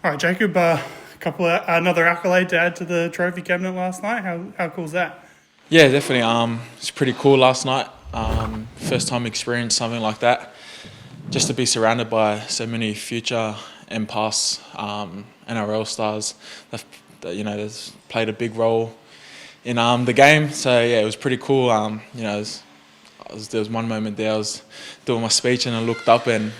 All right, Jacob. Another accolade to add to the trophy cabinet last night. How cool is that? Yeah, definitely. It's pretty cool last night. First time experience something like that. Just to be surrounded by so many future and past NRL stars that's played a big role in the game. So yeah, it was pretty cool. There was one moment there I was doing my speech and I looked up and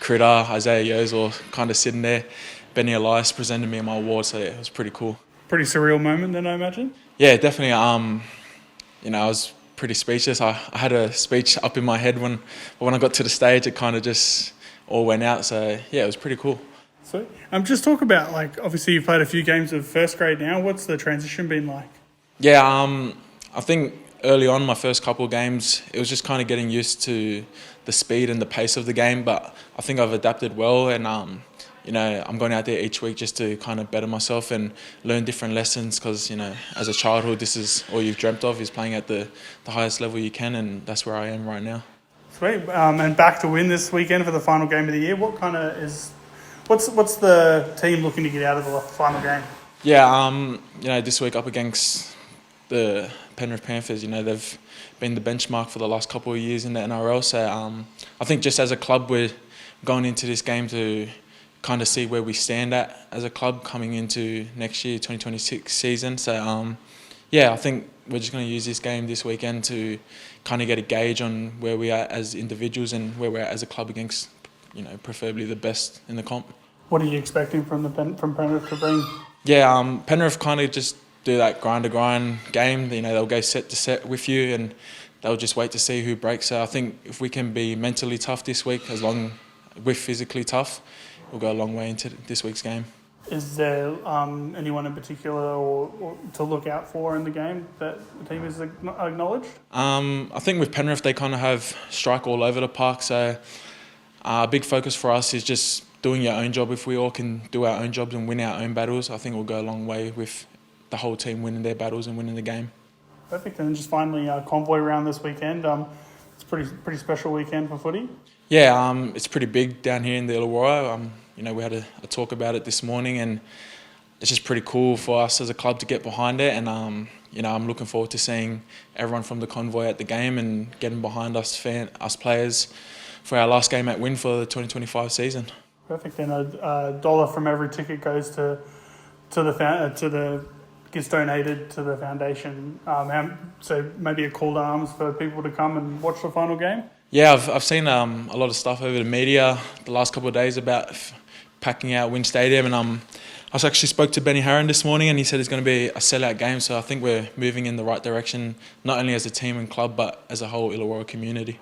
Critter, Isaiah Yos were kind of sitting there. Benny Elias presented me my award, so yeah, it was pretty cool. Pretty surreal moment, then I imagine. Yeah, definitely. I was pretty speechless. I had a speech up in my head but when I got to the stage, it kind of just all went out. So yeah, it was pretty cool. So, just talk about obviously you've played a few games of first grade now. What's the transition been like? Yeah, I think early on, my first couple of games, it was just kind of getting used to the speed and the pace of the game. But I think I've adapted well, and I'm going out there each week just to kind of better myself and learn different lessons. Because as a childhood, this is all you've dreamt of, is playing at the highest level you can, and that's where I am right now. Sweet. And back to win this weekend for the final game of the year. What's the team looking to get out of the final game? Yeah, this week up against the Penrith Panthers, they've been the benchmark for the last couple of years in the NRL. So I think just as a club, we're going into this game to kind of see where we stand at as a club coming into next year, 2026 season. So I think we're just going to use this game this weekend to kind of get a gauge on where we are as individuals and where we're at as a club against, preferably the best in the comp. What are you expecting from Penrith to bring? Yeah, Penrith kind of just do that grind-to-grind game. They'll go set to set with you and they'll just wait to see who breaks. So I think if we can be mentally tough this week, as long with physically tough, we'll go a long way into this week's game. Is there anyone in particular or to look out for in the game that the team has acknowledged? I think with Penrith, they kind of have strike all over the park. So a big focus for us is just doing your own job. If we all can do our own jobs and win our own battles, I think we'll go a long way with the whole team winning their battles and winning the game. Perfect. And just finally, convoy round this weekend. It's a pretty special weekend for footy. Yeah, it's pretty big down here in the Illawarra. We had a talk about it this morning, and it's just pretty cool for us as a club to get behind it. And I'm looking forward to seeing everyone from the convoy at the game and getting behind us players for our last game at Win for the 2025 season. Perfect. And $1 from every ticket goes gets donated to the foundation. So maybe a call to arms for people to come and watch the final game. Yeah, I've seen a lot of stuff over the media the last couple of days about packing out Win Stadium, and I actually spoke to Benny Harron this morning, and he said it's going to be a sellout game. So I think we're moving in the right direction, not only as a team and club, but as a whole Illawarra community.